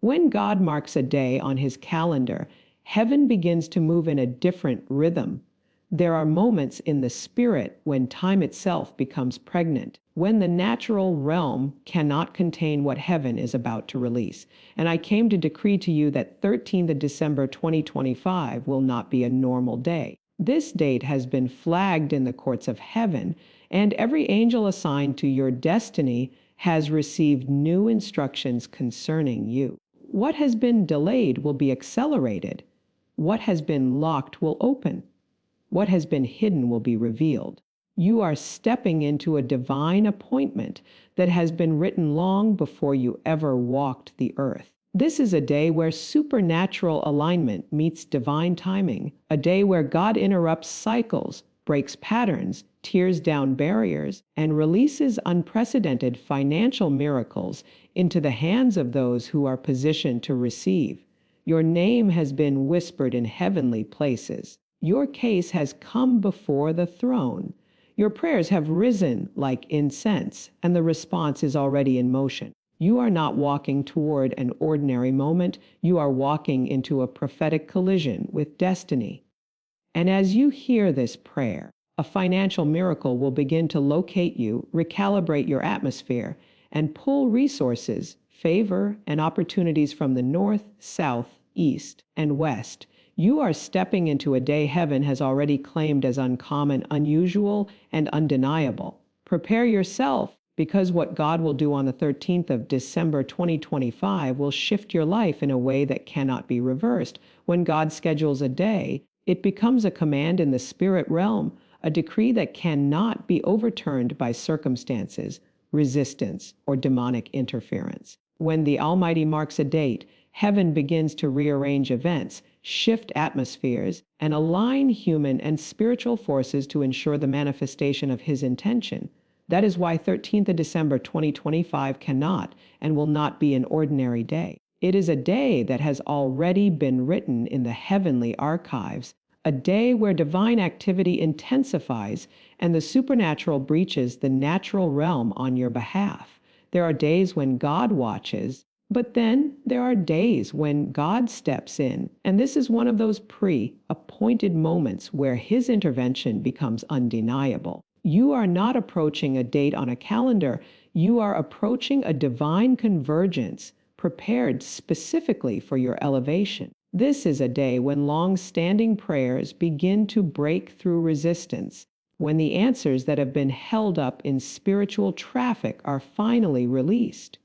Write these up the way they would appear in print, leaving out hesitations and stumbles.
When God marks a day on his calendar, heaven begins to move in a different rhythm. There are moments in the spirit when time itself becomes pregnant, when the natural realm cannot contain what heaven is about to release. And I came to decree to you that 13th of December 2025 will not be a normal day. This date has been flagged in the courts of heaven, and every angel assigned to your destiny has received new instructions concerning you. What has been delayed will be accelerated. What has been locked will open. What has been hidden will be revealed. You are stepping into a divine appointment that has been written long before you ever walked the earth. This is a day where supernatural alignment meets divine timing, a day where God interrupts cycles, breaks patterns, tears down barriers, and releases unprecedented financial miracles into the hands of those who are positioned to receive. Your name has been whispered in heavenly places. Your case has come before the throne. Your prayers have risen like incense, and the response is already in motion. You are not walking toward an ordinary moment. You are walking into a prophetic collision with destiny. And as you hear this prayer, a financial miracle will begin to locate you, recalibrate your atmosphere, and pull resources, favor, and opportunities from the north, south, east, and west. You are stepping into a day heaven has already claimed as uncommon, unusual, and undeniable. Prepare yourself, because what God will do on the 13th of December 2025 will shift your life in a way that cannot be reversed. When God schedules a day, it becomes a command in the spirit realm, a decree that cannot be overturned by circumstances, resistance, or demonic interference. When the Almighty marks a date, heaven begins to rearrange events, shift atmospheres, and align human and spiritual forces to ensure the manifestation of his intention. That is why 13th of December 2025 cannot and will not be an ordinary day. It is a day that has already been written in the heavenly archives, a day where divine activity intensifies and the supernatural breaches the natural realm on your behalf. There are days when God watches, but then there are days when God steps in, and this is one of those pre-appointed moments where his intervention becomes undeniable. You are not approaching a date on a calendar. You are approaching a divine convergence prepared specifically for your elevation. This is a day when long-standing prayers begin to break through resistance, when the answers that have been held up in spiritual traffic are finally released.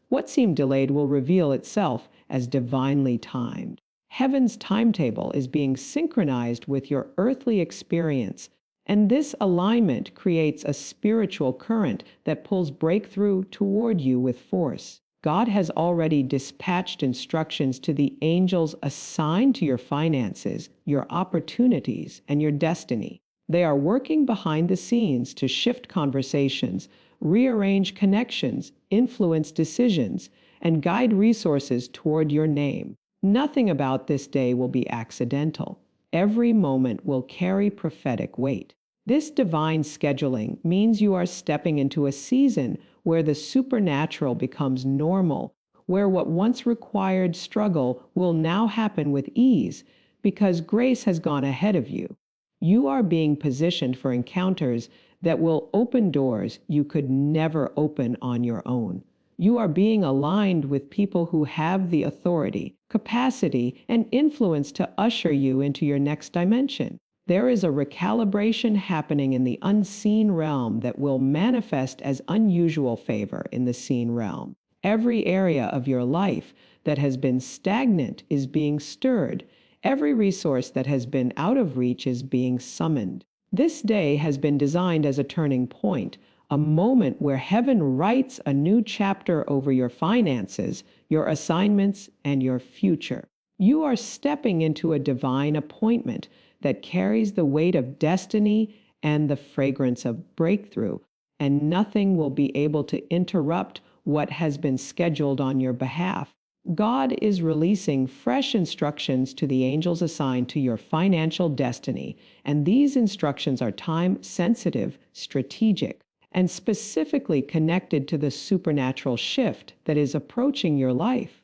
What seemed delayed will reveal itself as divinely timed. Heaven's timetable is being synchronized with your earthly experience, and this alignment creates a spiritual current that pulls breakthrough toward you with force. God has already dispatched instructions to the angels assigned to your finances, your opportunities, and your destiny. They are working behind the scenes to shift conversations, rearrange connections, influence decisions, and guide resources toward your name. Nothing about this day will be accidental. Every moment will carry prophetic weight. This divine scheduling means you are stepping into a season where the supernatural becomes normal, where what once required struggle will now happen with ease because grace has gone ahead of you. You are being positioned for encounters that will open doors you could never open on your own. You are being aligned with people who have the authority, capacity, and influence to usher you into your next dimension. There is a recalibration happening in the unseen realm that will manifest as unusual favor in the seen realm. Every area of your life that has been stagnant is being stirred. Every resource that has been out of reach is being summoned. This day has been designed as a turning point, a moment where heaven writes a new chapter over your finances, your assignments, and your future. You are stepping into a divine appointment that carries the weight of destiny and the fragrance of breakthrough, and nothing will be able to interrupt what has been scheduled on your behalf. God is releasing fresh instructions to the angels assigned to your financial destiny, and these instructions are time-sensitive, strategic, and specifically connected to the supernatural shift that is approaching your life.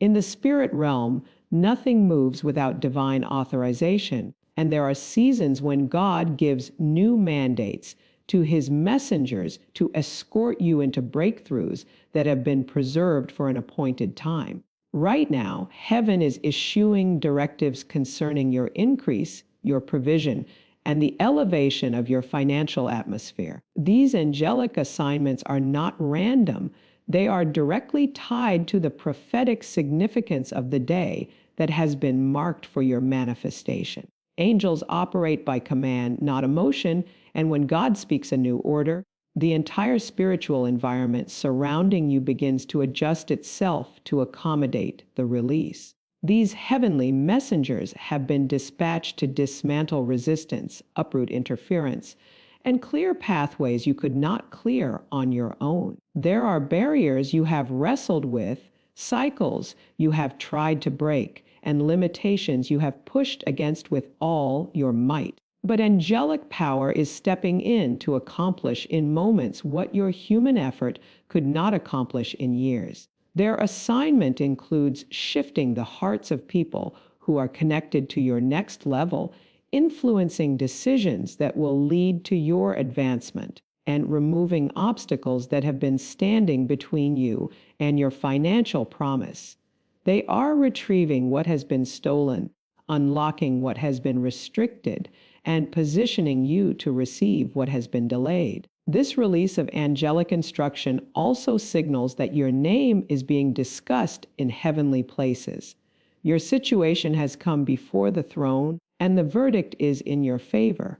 In the spirit realm, nothing moves without divine authorization, and there are seasons when God gives new mandates to his messengers to escort you into breakthroughs that have been preserved for an appointed time. Right now, heaven is issuing directives concerning your increase, your provision, and the elevation of your financial atmosphere. These angelic assignments are not random, they are directly tied to the prophetic significance of the day that has been marked for your manifestation. Angels operate by command, not emotion, and when God speaks a new order, the entire spiritual environment surrounding you begins to adjust itself to accommodate the release. These heavenly messengers have been dispatched to dismantle resistance, uproot interference, and clear pathways you could not clear on your own. There are barriers you have wrestled with, cycles you have tried to break, and limitations you have pushed against with all your might. But angelic power is stepping in to accomplish in moments what your human effort could not accomplish in years. Their assignment includes shifting the hearts of people who are connected to your next level, influencing decisions that will lead to your advancement, and removing obstacles that have been standing between you and your financial promise. They are retrieving what has been stolen, unlocking what has been restricted, and positioning you to receive what has been delayed. This release of angelic instruction also signals that your name is being discussed in heavenly places. Your situation has come before the throne, and the verdict is in your favor.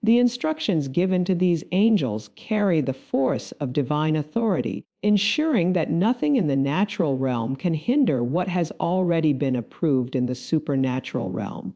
The instructions given to these angels carry the force of divine authority, ensuring that nothing in the natural realm can hinder what has already been approved in the supernatural realm.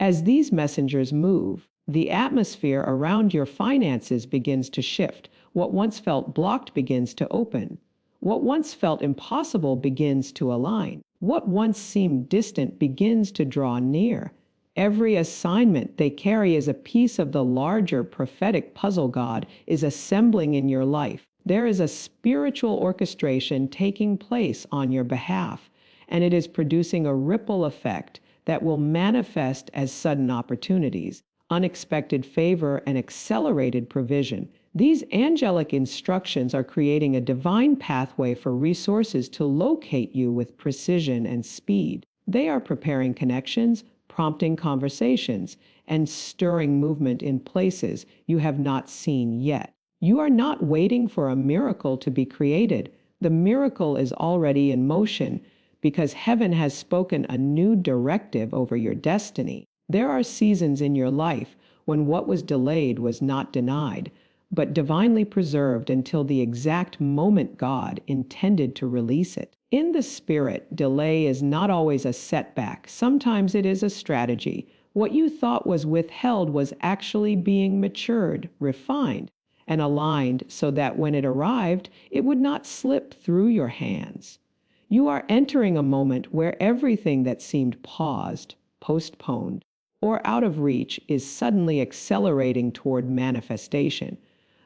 As these messengers move, the atmosphere around your finances begins to shift. What once felt blocked begins to open. What once felt impossible begins to align. What once seemed distant begins to draw near. Every assignment they carry is a piece of the larger prophetic puzzle God is assembling in your life. There is a spiritual orchestration taking place on your behalf, and it is producing a ripple effect that will manifest as sudden opportunities, unexpected favor, and accelerated provision. These angelic instructions are creating a divine pathway for resources to locate you with precision and speed. They are preparing connections, prompting conversations, and stirring movement in places you have not seen yet. You are not waiting for a miracle to be created. The miracle is already in motion, because heaven has spoken a new directive over your destiny. There are seasons in your life when what was delayed was not denied, but divinely preserved until the exact moment God intended to release it. In the spirit, delay is not always a setback. Sometimes it is a strategy. What you thought was withheld was actually being matured, refined, and aligned so that when it arrived, it would not slip through your hands. You are entering a moment where everything that seemed paused, postponed, or out of reach is suddenly accelerating toward manifestation.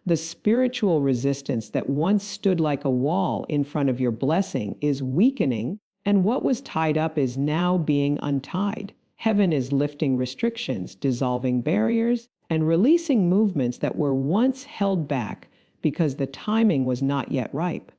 The spiritual resistance that once stood like a wall in front of your blessing is weakening, and what was tied up is now being untied. Heaven is lifting restrictions, dissolving barriers, and releasing movements that were once held back because the timing was not yet ripe.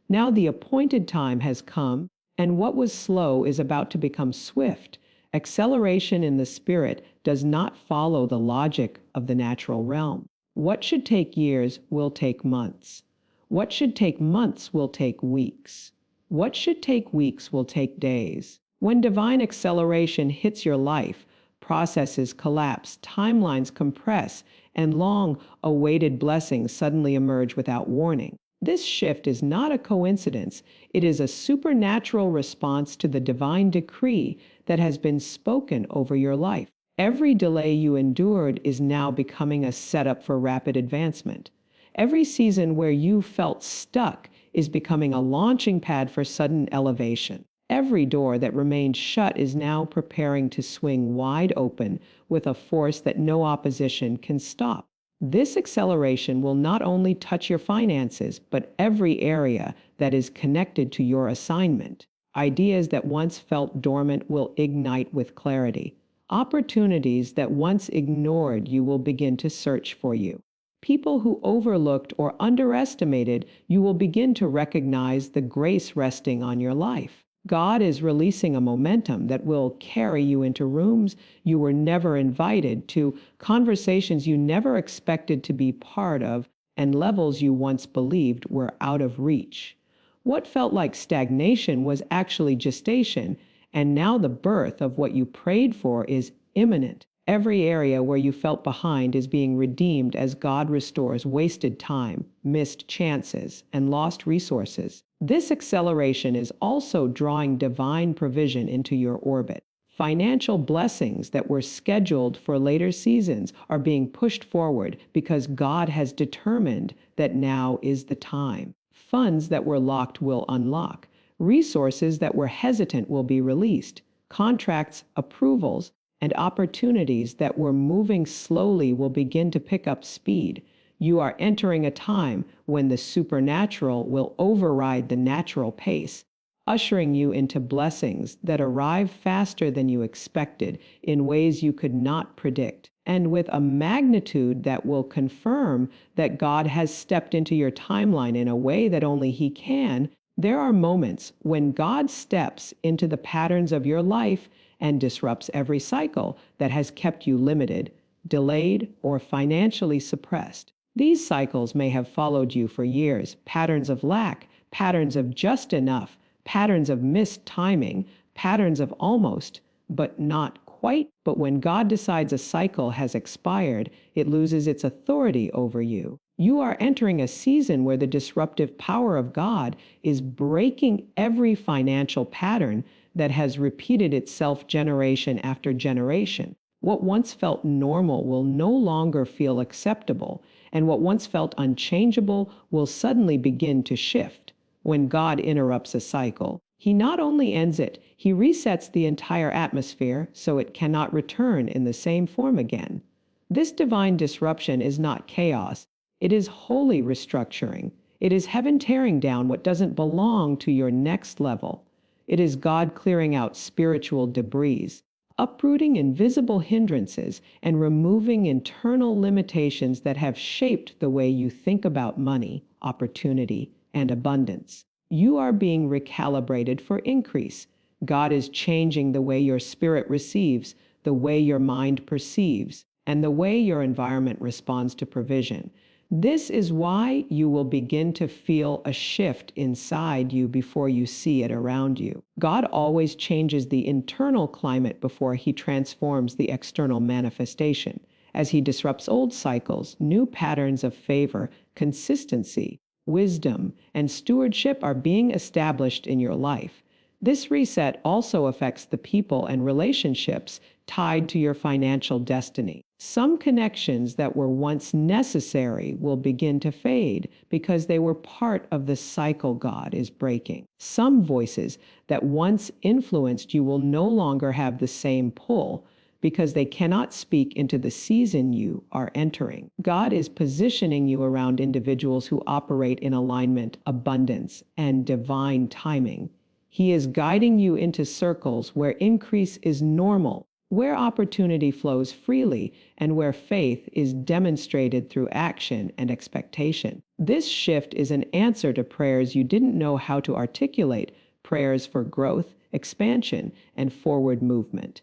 Now the appointed time has come, and what was slow is about to become swift. Acceleration in the spirit does not follow the logic of the natural realm. What should take years will take months. What should take months will take weeks. What should take weeks will take days. When divine acceleration hits your life, processes collapse, timelines compress, and long-awaited blessings suddenly emerge without warning. This shift is not a coincidence. It is a supernatural response to the divine decree that has been spoken over your life. Every delay you endured is now becoming a setup for rapid advancement. Every season where you felt stuck is becoming a launching pad for sudden elevation. Every door that remained shut is now preparing to swing wide open with a force that no opposition can stop. This acceleration will not only touch your finances, but every area that is connected to your assignment. Ideas that once felt dormant will ignite with clarity. Opportunities that once ignored you will begin to search for you. People who overlooked or underestimated you will begin to recognize the grace resting on your life. God is releasing a momentum that will carry you into rooms you were never invited to, conversations you never expected to be part of, and levels you once believed were out of reach. What felt like stagnation was actually gestation, and now the birth of what you prayed for is imminent. Every area where you felt behind is being redeemed as God restores wasted time, missed chances, and lost resources. This acceleration is also drawing divine provision into your orbit. Financial blessings that were scheduled for later seasons are being pushed forward because God has determined that now is the time. Funds that were locked will unlock. Resources that were hesitant will be released. Contracts, approvals, and opportunities that were moving slowly will begin to pick up speed. You are entering a time when the supernatural will override the natural pace, ushering you into blessings that arrive faster than you expected in ways you could not predict, and with a magnitude that will confirm that God has stepped into your timeline in a way that only He can. There are moments when God steps into the patterns of your life and disrupts every cycle that has kept you limited, delayed, or financially suppressed. These cycles may have followed you for years, patterns of lack, patterns of just enough, patterns of missed timing, patterns of almost, but not quite. But when God decides a cycle has expired, it loses its authority over you. You are entering a season where the disruptive power of God is breaking every financial pattern that has repeated itself generation after generation. What once felt normal will no longer feel acceptable, and what once felt unchangeable will suddenly begin to shift. When God interrupts a cycle, He not only ends it, He resets the entire atmosphere so it cannot return in the same form again. This divine disruption is not chaos, it is holy restructuring. It is heaven tearing down what doesn't belong to your next level. It is God clearing out spiritual debris, uprooting invisible hindrances, and removing internal limitations that have shaped the way you think about money, opportunity, and abundance. You are being recalibrated for increase. God is changing the way your spirit receives, the way your mind perceives, and the way your environment responds to provision. This is why you will begin to feel a shift inside you before you see it around you. God always changes the internal climate before He transforms the external manifestation. As He disrupts old cycles, new patterns of favor, consistency, wisdom, and stewardship are being established in your life. This reset also affects the people and relationships tied to your financial destiny. Some connections that were once necessary will begin to fade because they were part of the cycle God is breaking. Some voices that once influenced you will no longer have the same pull because they cannot speak into the season you are entering. God is positioning you around individuals who operate in alignment, abundance, and divine timing. He is guiding you into circles where increase is normal, where opportunity flows freely, and where faith is demonstrated through action and expectation. This shift is an answer to prayers you didn't know how to articulate, prayers for growth, expansion, and forward movement.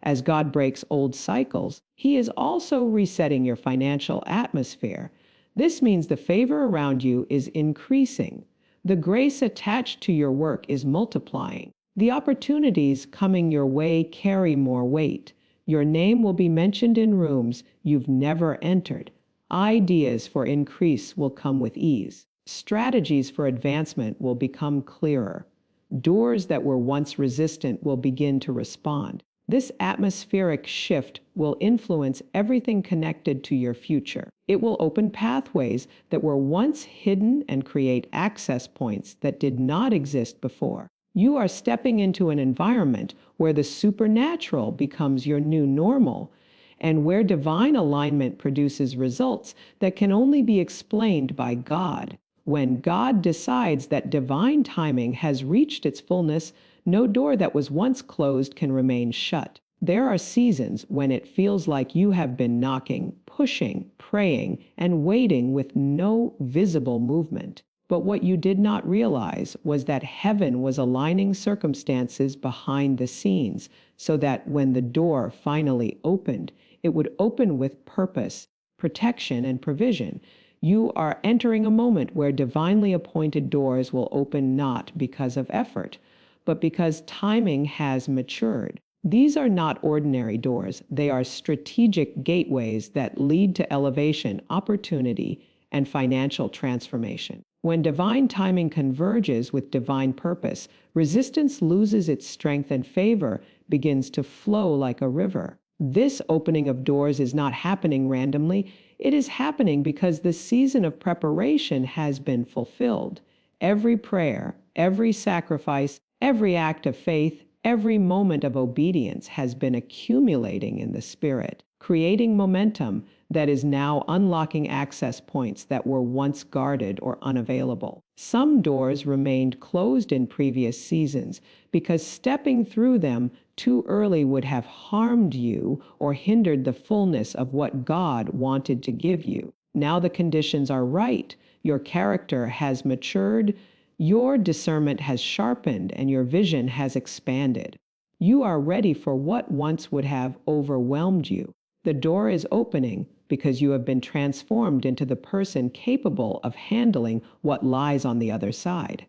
As God breaks old cycles, He is also resetting your financial atmosphere. This means the favor around you is increasing. The grace attached to your work is multiplying. The opportunities coming your way carry more weight. Your name will be mentioned in rooms you've never entered. Ideas for increase will come with ease. Strategies for advancement will become clearer. Doors that were once resistant will begin to respond. This atmospheric shift will influence everything connected to your future. It will open pathways that were once hidden and create access points that did not exist before. You are stepping into an environment where the supernatural becomes your new normal, and where divine alignment produces results that can only be explained by God. When God decides that divine timing has reached its fullness, No door that was once closed can remain shut. There are seasons when it feels like you have been knocking, pushing, praying, and waiting with no visible movement. But what you did not realize was that heaven was aligning circumstances behind the scenes so that when the door finally opened, it would open with purpose, protection, and provision. You are entering a moment where divinely appointed doors will open not because of effort, but because timing has matured. These are not ordinary doors, they are strategic gateways that lead to elevation, opportunity, and financial transformation. When divine timing converges with divine purpose, resistance loses its strength and favor begins to flow like a river. This opening of doors is not happening randomly, it is happening because the season of preparation has been fulfilled. Every prayer, every sacrifice, every act of faith, every moment of obedience has been accumulating in the Spirit, creating momentum that is now unlocking access points that were once guarded or unavailable. Some doors remained closed in previous seasons because stepping through them too early would have harmed you or hindered the fullness of what God wanted to give you. Now the conditions are right. Your character has matured, your discernment has sharpened, and your vision has expanded. You are ready for what once would have overwhelmed you. The door is opening because you have been transformed into the person capable of handling what lies on the other side.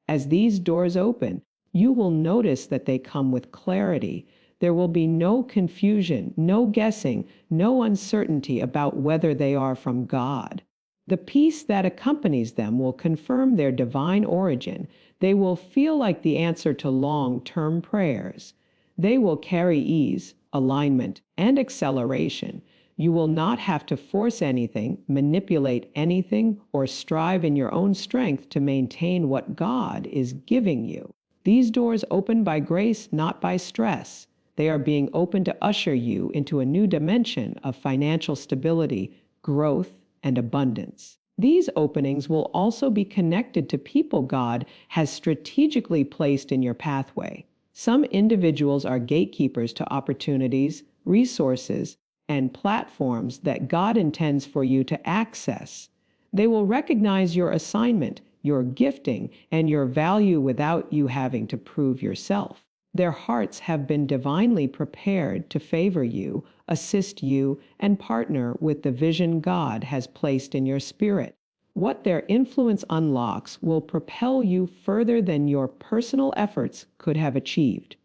As these doors open, you will notice that they come with clarity. There will be no confusion, no guessing, no uncertainty about whether they are from God. The peace that accompanies them will confirm their divine origin. They will feel like the answer to long-term prayers. They will carry ease, alignment, and acceleration. You will not have to force anything, manipulate anything, or strive in your own strength to maintain what God is giving you. These doors open by grace, not by stress. They are being opened to usher you into a new dimension of financial stability, growth, and abundance. These openings will also be connected to people God has strategically placed in your pathway. Some individuals are gatekeepers to opportunities, resources, and platforms that God intends for you to access. They will recognize your assignment, your gifting, and your value without you having to prove yourself. Their hearts have been divinely prepared to favor you, assist you, and partner with the vision God has placed in your spirit. What their influence unlocks will propel you further than your personal efforts could have achieved.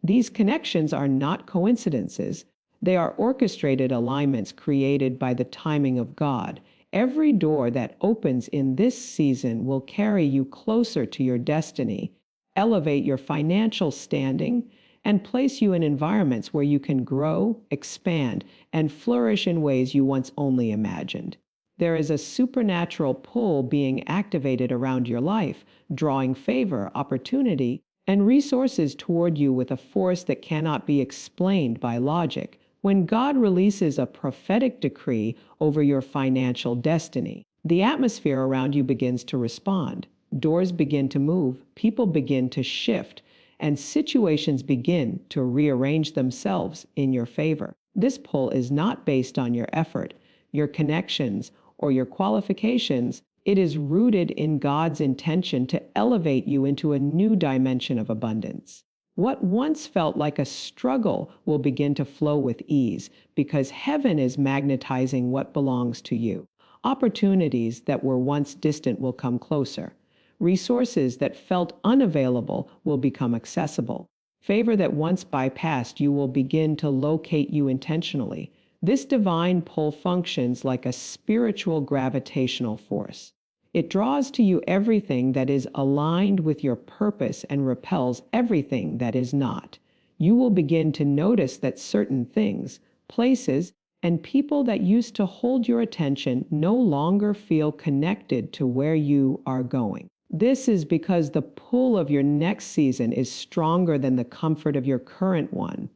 These connections are not coincidences. They are orchestrated alignments created by the timing of God. Every door that opens in this season will carry you closer to your destiny, elevate your financial standing, and place you in environments where you can grow, expand, and flourish in ways you once only imagined. There is a supernatural pull being activated around your life, drawing favor, opportunity, and resources toward you with a force that cannot be explained by logic. When God releases a prophetic decree over your financial destiny, the atmosphere around you begins to respond. Doors begin to move, people begin to shift, and situations begin to rearrange themselves in your favor. This pull is not based on your effort, your connections, or your qualifications. It is rooted in God's intention to elevate you into a new dimension of abundance. What once felt like a struggle will begin to flow with ease because heaven is magnetizing what belongs to you. Opportunities that were once distant will come closer. Resources that felt unavailable will become accessible. Favor that once bypassed you will begin to locate you intentionally. This divine pull functions like a spiritual gravitational force. It draws to you everything that is aligned with your purpose and repels everything that is not. You will begin to notice that certain things, places, and people that used to hold your attention no longer feel connected to where you are going. This is because the pull of your next season is stronger than the comfort of your current one.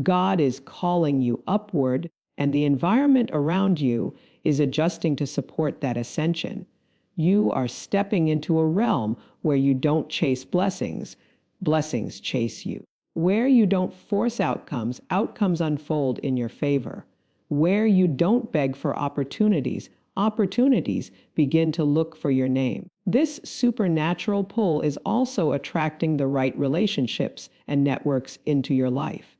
God is calling you upward, and the environment around you is adjusting to support that ascension. You are stepping into a realm where you don't chase blessings, blessings chase you. Where you don't force outcomes, outcomes unfold in your favor. Where you don't beg for opportunities, opportunities begin to look for your name. This supernatural pull is also attracting the right relationships and networks into your life.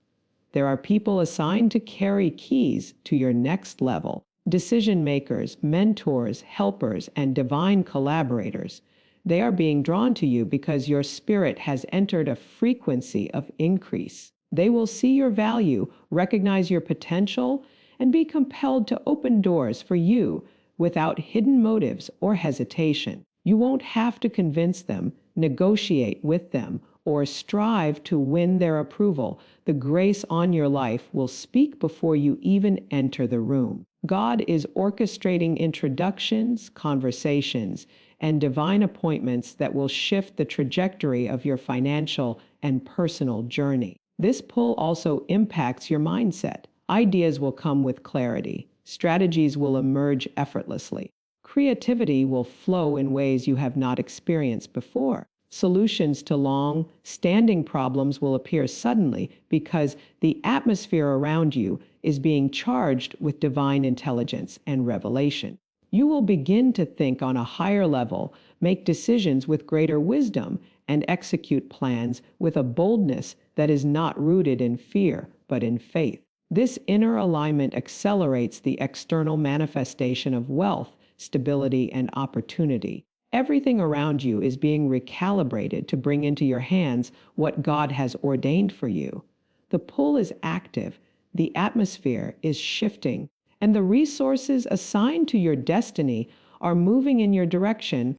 There are people assigned to carry keys to your next level, decision makers, mentors, helpers, and divine collaborators. They are being drawn to you because your spirit has entered a frequency of increase. They will see your value, recognize your potential, and be compelled to open doors for you without hidden motives or hesitation. You won't have to convince them, negotiate with them, or strive to win their approval. The grace on your life will speak before you even enter the room. God is orchestrating introductions, conversations, and divine appointments that will shift the trajectory of your financial and personal journey. This pull also impacts your mindset. Ideas will come with clarity. Strategies will emerge effortlessly. Creativity will flow in ways you have not experienced before. Solutions to long-standing problems will appear suddenly because the atmosphere around you is being charged with divine intelligence and revelation. You will begin to think on a higher level, make decisions with greater wisdom, and execute plans with a boldness that is not rooted in fear, but in faith. This inner alignment accelerates the external manifestation of wealth, stability, and opportunity. Everything around you is being recalibrated to bring into your hands what God has ordained for you. The pull is active, the atmosphere is shifting, and the resources assigned to your destiny are moving in your direction